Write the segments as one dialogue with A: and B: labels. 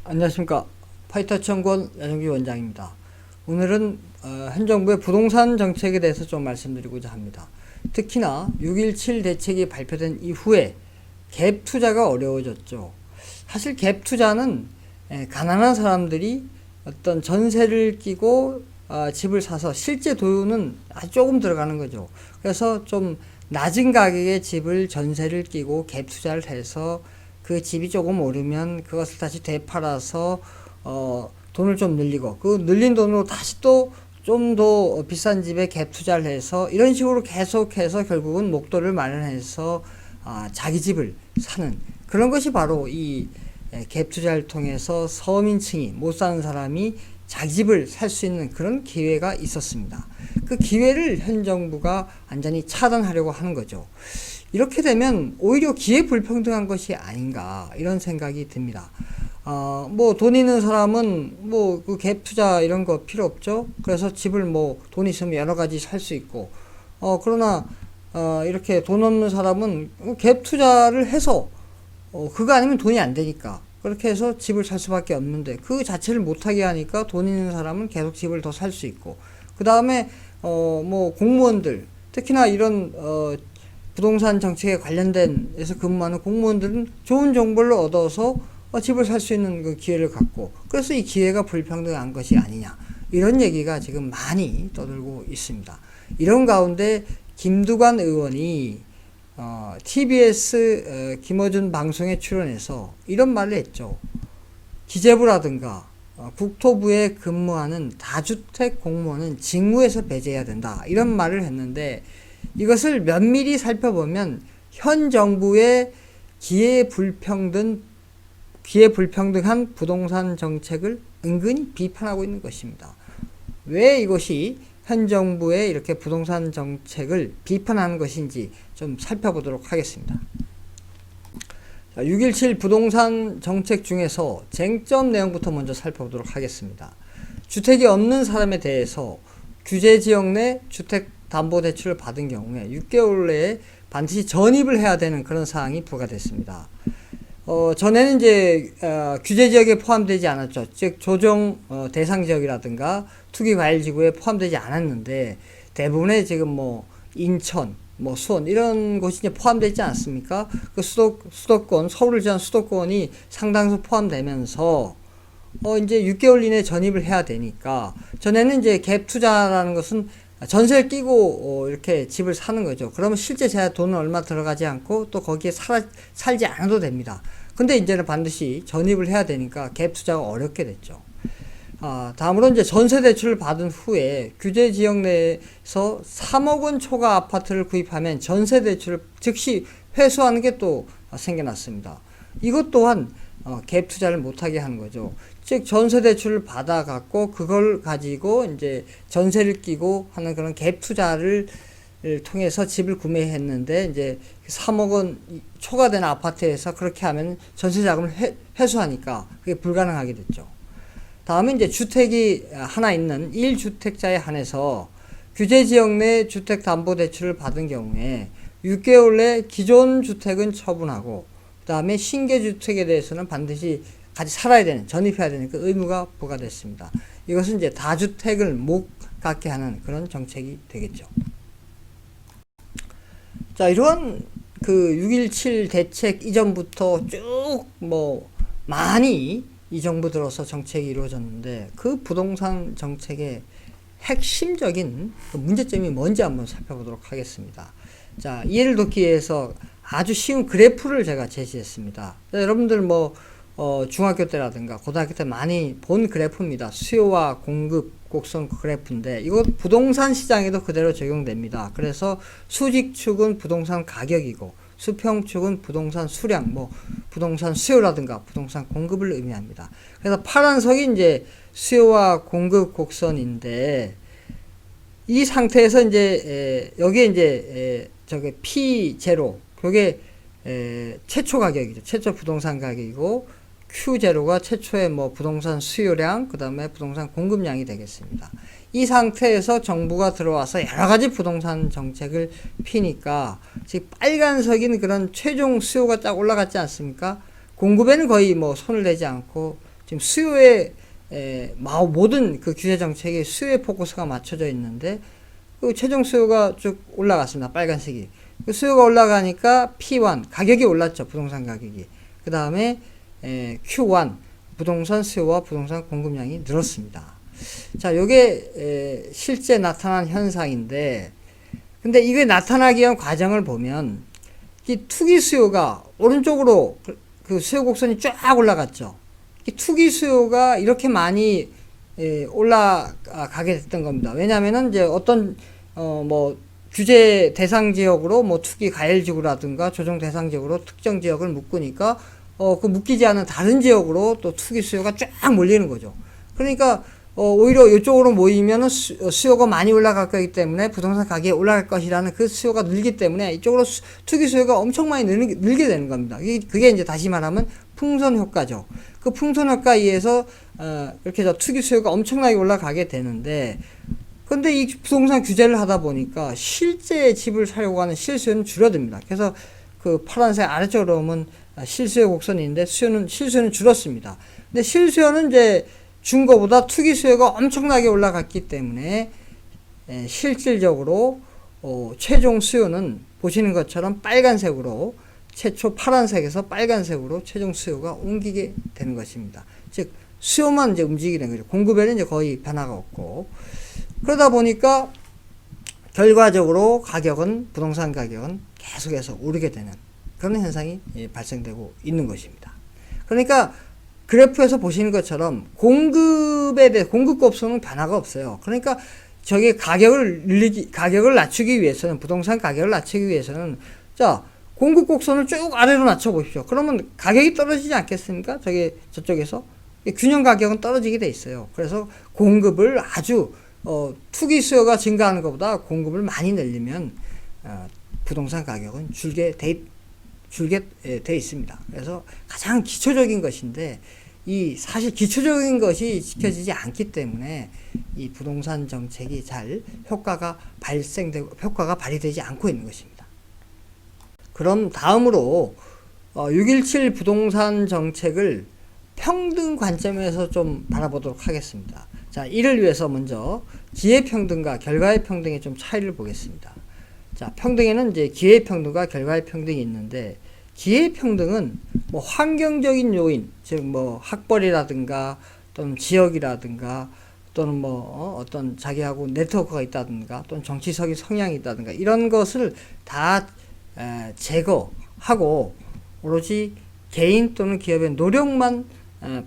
A: 안녕하십니까. 파이터치연구원 양정기 원장입니다. 오늘은 현 정부의 부동산 정책에 대해서 좀 말씀드리고자 합니다. 특히나 6.17 대책이 발표된 이후에 갭 투자가 어려워졌죠. 사실 갭 투자는 가난한 사람들이 어떤 전세를 끼고 집을 사서 실제 도요는 아주 조금 들어가는 거죠. 그래서 좀 낮은 가격에 집을 전세를 끼고 갭 투자를 해서 그 집이 조금 오르면 그것을 다시 되팔아서 돈을 좀 늘리고 그 늘린 돈으로 다시 또 좀 더 비싼 집에 갭 투자를 해서 이런 식으로 계속해서 결국은 목돈을 마련해서 자기 집을 사는 그런 것이 바로 이 갭 투자를 통해서 서민층이 못 사는 사람이 자기 집을 살 수 있는 그런 기회가 있었습니다. 그 기회를 현 정부가 완전히 차단하려고 하는 거죠. 이렇게 되면 오히려 기회 불평등한 것이 아닌가 이런 생각이 듭니다. 뭐 돈 있는 사람은 뭐 그 갭 투자 이런 거 필요 없죠. 그래서 집을 뭐 돈 있으면 여러 가지 살 수 있고 그러나 이렇게 돈 없는 사람은 갭 투자를 해서 그거 아니면 돈이 안 되니까 그렇게 해서 집을 살 수밖에 없는데 그 자체를 못하게 하니까 돈 있는 사람은 계속 집을 더 살 수 있고 그 다음에 뭐 공무원들 특히나 이런 부동산 정책에 관련된 에서 근무하는 공무원들은 좋은 정보를 얻어서 집을 살 수 있는 그 기회를 갖고 그래서 이 기회가 불평등한 것이 아니냐 이런 얘기가 지금 많이 떠들고 있습니다. 이런 가운데 김두관 의원이 TBS 김어준 방송에 출연해서 이런 말을 했죠. 기재부라든가 국토부에 근무하는 다주택 공무원은 직무에서 배제해야 된다 이런 말을 했는데 이것을 면밀히 살펴보면 현 정부의 기회 불평등한 부동산 정책을 은근히 비판하고 있는 것입니다. 왜 이것이 현 정부의 이렇게 부동산 정책을 비판하는 것인지 좀 살펴보도록 하겠습니다. 6.17 부동산 정책 중에서 쟁점 내용부터 먼저 살펴보도록 하겠습니다. 주택이 없는 사람에 대해서 규제 지역 내 주택담보대출을 받은 경우에 6개월 내에 반드시 전입을 해야 되는 그런 사항이 부과됐습니다. 전에는 이제 규제 지역에 포함되지 않았죠. 즉 조정 대상 지역이라든가 투기과열지구에 포함되지 않았는데 대부분의 지금 뭐 인천, 뭐 수원 이런 곳이 이제 포함되지 않습니까? 그 수도권 서울을 제한 수도권이 상당수 포함되면서 이제 6개월 이내 전입을 해야 되니까 전에는 이제 갭 투자라는 것은 전세를 끼고 이렇게 집을 사는 거죠. 그러면 실제 제가 돈은 얼마 들어가지 않고 또 거기에 살지 않아도 됩니다. 근데 이제는 반드시 전입을 해야 되니까 갭 투자가 어렵게 됐죠. 다음으로 이제 전세 대출을 받은 후에 규제 지역 내에서 3억 원 초과 아파트를 구입하면 전세 대출을 즉시 회수하는 게 또 생겨났습니다. 이것 또한 갭 투자를 못하게 하는 거죠. 즉 전세 대출을 받아 갖고 그걸 가지고 이제 전세를 끼고 하는 그런 갭 투자를 통해서 집을 구매했는데 이제 3억 원 초과된 아파트에서 그렇게 하면 전세 자금을 회수하니까 그게 불가능하게 됐죠. 다음에 이제 주택이 하나 있는 1주택자에 한해서 규제 지역 내 주택담보대출을 받은 경우에 6개월 내 기존 주택은 처분하고 그 다음에 신규 주택에 대해서는 반드시 같이 살아야 되는, 전입해야 되는 그 의무가 부과됐습니다. 이것은 이제 다주택을 못 갖게 하는 그런 정책이 되겠죠. 자, 이러한 그 6.17 대책 이전부터 쭉 뭐 많이 이 정부 들어서 정책이 이루어졌는데 그 부동산 정책의 핵심적인 그 문제점이 뭔지 한번 살펴보도록 하겠습니다. 자, 이해를 돕기 위해서 아주 쉬운 그래프를 제가 제시했습니다. 자, 여러분들 뭐 중학교 때라든가 고등학교 때 많이 본 그래프입니다. 수요와 공급 곡선 그래프인데 이거 부동산 시장에도 그대로 적용됩니다. 그래서 수직축은 부동산 가격이고 수평축은 부동산 수량, 뭐 부동산 수요라든가 부동산 공급을 의미합니다. 그래서 파란색이 이제 수요와 공급 곡선인데 이 상태에서 이제 여기에 이제 저게 P0 그게 최초 가격이죠. 최초 부동산 가격이고 Q0가 최초의 뭐 부동산 수요량, 그 다음에 부동산 공급량이 되겠습니다. 이 상태에서 정부가 들어와서 여러 가지 부동산 정책을 피니까 즉 빨간색인 그런 최종 수요가 딱 올라갔지 않습니까? 공급에는 거의 뭐 손을 대지 않고 지금 수요에 모든 그 규제 정책에 수요에 포커스가 맞춰져 있는데 그 최종 수요가 쭉 올라갔습니다. 빨간색이. 그 수요가 올라가니까 P1 가격이 올랐죠. 부동산 가격이. 그 다음에 Q1 부동산 수요와 부동산 공급량이 늘었습니다. 자, 요게 실제 나타난 현상인데, 근데 이게 나타나기 위한 과정을 보면 이 투기 수요가 오른쪽으로 그 수요 곡선이 쫙 올라갔죠. 이 투기 수요가 이렇게 많이 올라가게 됐던 겁니다. 왜냐하면은 이제 어떤 뭐 규제 대상 지역으로 뭐 투기 가열 지구라든가 조정 대상 지역으로 특정 지역을 묶으니까 그 묶이지 않은 다른 지역으로 또 투기 수요가 쫙 몰리는 거죠. 그러니까 오히려 이쪽으로 모이면은 수요가 많이 올라갈 거기 때문에 부동산 가격이 올라갈 것이라는 그 수요가 늘기 때문에 이쪽으로 투기 수요가 엄청 많이 늘게 되는 겁니다. 그게 이제 다시 말하면 풍선 효과죠. 그 풍선 효과에 의해서 이렇게 투기 수요가 엄청나게 올라가게 되는데, 근데 이 부동산 규제를 하다 보니까 실제 집을 사려고 하는 실수요는 줄어듭니다. 그래서 그 파란색 아래쪽으로 보면 실수요 곡선인데 실수요는 줄었습니다. 근데 실수요는 이제 준 거보다 투기 수요가 엄청나게 올라갔기 때문에 실질적으로 최종 수요는 보시는 것처럼 빨간색으로 최초 파란색에서 빨간색으로 최종 수요가 옮기게 되는 것입니다. 즉 수요만 이제 움직이는 거죠. 공급에는 이제 거의 변화가 없고, 그러다 보니까 결과적으로 부동산 가격은 계속해서 오르게 되는 그런 현상이 발생되고 있는 것입니다. 그러니까 그래프에서 보시는 것처럼 공급 곱소는 변화가 없어요. 그러니까 저게 가격을 낮추기 위해서는, 부동산 가격을 낮추기 위해서는, 자, 공급 곡선을 쭉 아래로 낮춰 보십시오. 그러면 가격이 떨어지지 않겠습니까? 저쪽에서 균형 가격은 떨어지게 돼 있어요. 그래서 공급을 아주 투기 수요가 증가하는 것보다 공급을 많이 늘리면 부동산 가격은 줄게 돼 있습니다. 그래서 가장 기초적인 것인데, 사실 기초적인 것이 지켜지지 않기 때문에 이 부동산 정책이 잘 효과가 발휘되지 않고 있는 것입니다. 그럼 다음으로 6.17 부동산 정책을 평등 관점에서 좀 바라보도록 하겠습니다. 자, 이를 위해서 먼저 기회평등과 결과의 평등의 좀 차이를 보겠습니다. 자, 평등에는 이제 기회평등과 결과의 평등이 있는데, 기회평등은 뭐 환경적인 요인, 즉 뭐 학벌이라든가 또는 지역이라든가 또는 뭐 어떤 자기하고 네트워크가 있다든가 또는 정치적인 성향이 있다든가 이런 것을 다 제거하고 오로지 개인 또는 기업의 노력만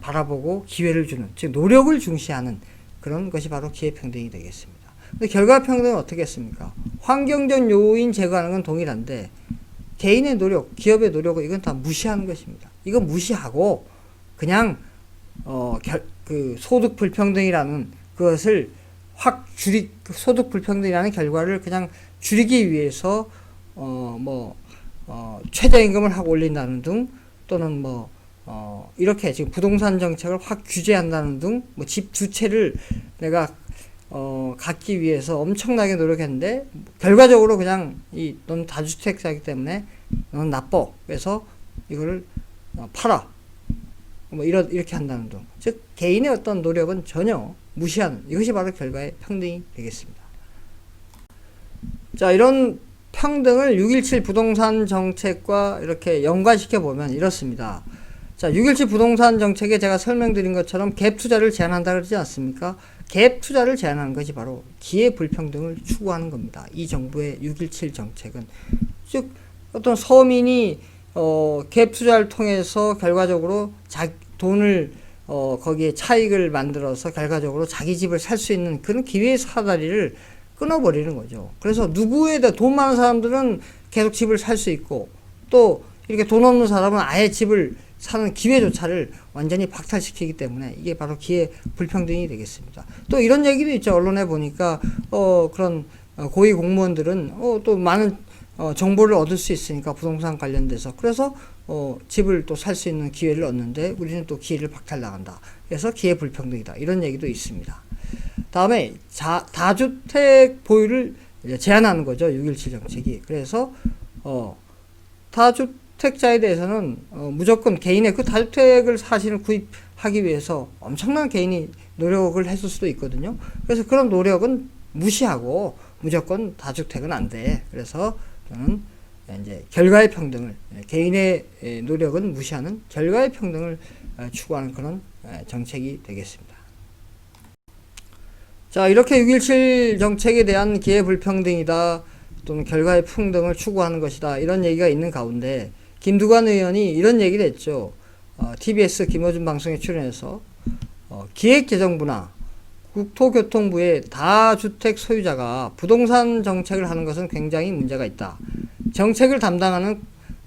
A: 바라보고 기회를 주는, 즉 노력을 중시하는 그런 것이 바로 기회평등이 되겠습니다. 근데 결과평등은 어떻게 했습니까? 환경적 요인 제거하는 건 동일한데 개인의 노력, 기업의 노력을 이건 다 무시하는 것입니다. 이거 무시하고 그냥 그 소득 불평등이라는 그것을 소득 불평등이라는 결과를 그냥 줄이기 위해서 최저임금을 확 올린다는 등, 또는 이렇게 지금 부동산 정책을 확 규제한다는 등, 집 두 채를 내가 갖기 위해서 엄청나게 노력했는데 결과적으로 그냥 넌 다주택자이기 때문에 넌 나빠. 그래서 이거를 팔아. 이렇게 한다는 등. 즉 개인의 어떤 노력은 전혀 무시하는, 이것이 바로 결과의 평등이 되겠습니다. 자, 이런 평등을 6.17 부동산 정책과 이렇게 연관시켜 보면 이렇습니다. 자, 6.17 부동산 정책에 제가 설명드린 것처럼 갭 투자를 제한한다 그러지 않습니까? 갭 투자를 제한하는 것이 바로 기회 불평등을 추구하는 겁니다. 이 정부의 6.17 정책은. 즉 어떤 서민이 갭 투자를 통해서 결과적으로 돈을 거기에 차익을 만들어서 결과적으로 자기 집을 살 수 있는 그런 기회의 사다리를 끊어버리는 거죠. 그래서 돈 많은 사람들은 계속 집을 살 수 있고, 또 이렇게 돈 없는 사람은 아예 집을 사는 기회조차를 완전히 박탈시키기 때문에 이게 바로 기회 불평등이 되겠습니다. 또 이런 얘기도 있죠. 언론에 보니까 그런 고위 공무원들은 또 많은 정보를 얻을 수 있으니까 부동산 관련돼서, 그래서 집을 또 살 수 있는 기회를 얻는데 우리는 또 기회를 박탈 나간다. 그래서 기회 불평등이다. 이런 얘기도 있습니다. 다음에 다주택 보유를 제한하는 거죠. 6.17 정책이. 그래서 다주택자에 대해서는 무조건 개인의 그 다주택을 하기 위해서 엄청난 개인이 노력을 했을 수도 있거든요. 그래서 그런 노력은 무시하고 무조건 다주택은 안 돼. 그래서 저는 이제 결과의 평등을, 개인의 노력은 무시하는 결과의 평등을 추구하는 그런 정책이 되겠습니다. 자, 이렇게 6.17 정책에 대한 기회 불평등이다 또는 결과의 평등을 추구하는 것이다 이런 얘기가 있는 가운데 김두관 의원이 이런 얘기를 했죠. TBS 김어준 방송에 출연해서 기획재정부나 국토교통부의 다주택 소유자가 부동산 정책을 하는 것은 굉장히 문제가 있다. 정책을 담당하는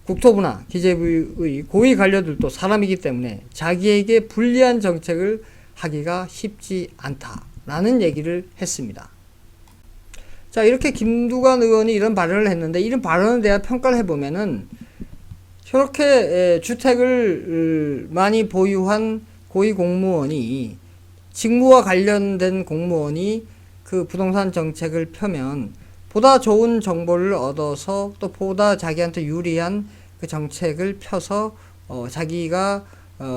A: 국토부나 기재부의 고위 관료들도 사람이기 때문에 자기에게 불리한 정책을 하기가 쉽지 않다라는 얘기를 했습니다. 자, 이렇게 김두관 의원이 이런 발언을 했는데 이런 발언에 대한 평가를 해보면은 저렇게 주택을 많이 보유한 고위 공무원이 직무와 관련된 공무원이 그 부동산 정책을 펴면 보다 좋은 정보를 얻어서 또 보다 자기한테 유리한 그 정책을 펴서 자기가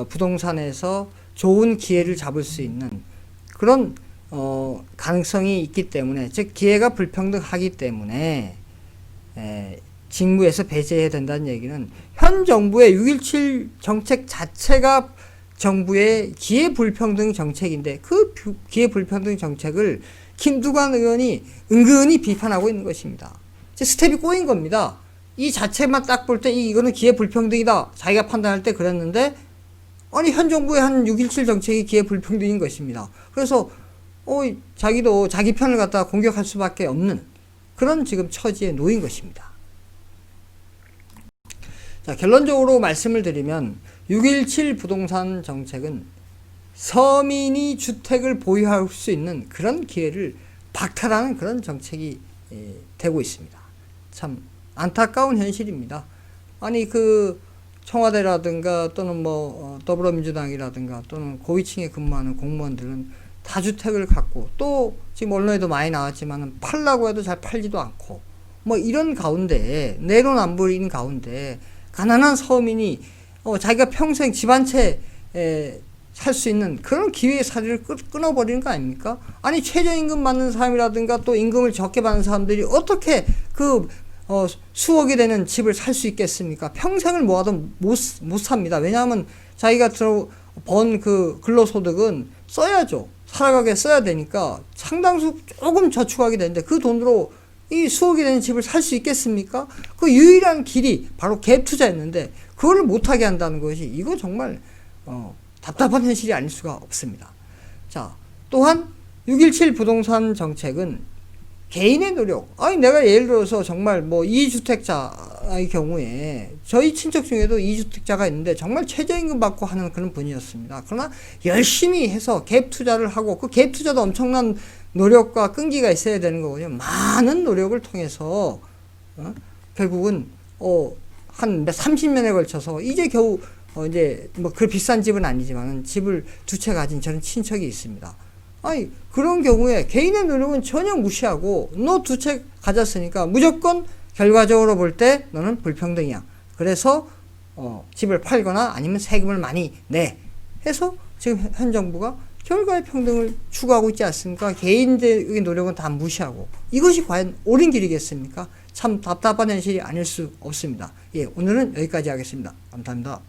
A: 부동산에서 좋은 기회를 잡을 수 있는 그런 가능성이 있기 때문에 즉 기회가 불평등하기 때문에 직무에서 배제해야 된다는 얘기는 현 정부의 6.17 정책 자체가 정부의 기회 불평등 정책인데 그 기회 불평등 정책을 김두관 의원이 은근히 비판하고 있는 것입니다. 스텝이 꼬인 겁니다. 이 자체만 딱 볼 때 이거는 기회 불평등이다. 자기가 판단할 때 그랬는데 아니 현 정부의 한 6.17 정책이 기회 불평등인 것입니다. 그래서 자기도 자기 편을 갖다가 공격할 수밖에 없는 그런 지금 처지에 놓인 것입니다. 자, 결론적으로 말씀을 드리면 6.17 부동산 정책은 서민이 주택을 보유할 수 있는 그런 기회를 박탈하는 그런 정책이 되고 있습니다. 참 안타까운 현실입니다. 아니 그 청와대라든가 또는 더불어민주당이라든가 또는 고위층에 근무하는 공무원들은 다주택을 갖고 또 지금 언론에도 많이 나왔지만 팔라고 해도 잘 팔지도 않고 이런 가운데 내로남불인 가운데 가난한 서민이 자기가 평생 집 한 채 살 수 있는 그런 기회의 사리를 끊어버리는 거 아닙니까? 아니 최저임금 받는 사람이라든가 또 임금을 적게 받는 사람들이 어떻게 그 수억이 되는 집을 살 수 있겠습니까? 평생을 모아도 못 삽니다. 왜냐하면 자기가 번 그 근로소득은 써야죠. 살아가게 써야 되니까 상당수 조금 저축하게 되는데 그 돈으로 이 수억이 되는 집을 살 수 있겠습니까? 그 유일한 길이 바로 갭 투자였는데 그거를 못하게 한다는 것이 이거 정말 답답한 현실이 아닐 수가 없습니다. 자, 또한 6.17 부동산 정책은 개인의 노력, 아니 내가 예를 들어서 정말 2주택자의 경우에 저희 친척 중에도 2주택자가 있는데 정말 최저임금 받고 하는 그런 분이었습니다. 그러나 열심히 해서 갭 투자를 하고 그 갭 투자도 엄청난 노력과 끈기가 있어야 되는 거거든요. 많은 노력을 통해서 결국은 한 30년에 걸쳐서 이제 겨우 이제 그 비싼 집은 아니지만 집을 2채 가진 저런 친척이 있습니다. 아니 그런 경우에 개인의 노력은 전혀 무시하고 너 2채 가졌으니까 무조건 결과적으로 볼 때 너는 불평등이야. 그래서 집을 팔거나 아니면 세금을 많이 내 해서 지금 현 정부가 결과의 평등을 추구하고 있지 않습니까? 개인적인 노력은 다 무시하고 이것이 과연 옳은 길이겠습니까? 참 답답한 현실이 아닐 수 없습니다. 예, 오늘은 여기까지 하겠습니다. 감사합니다.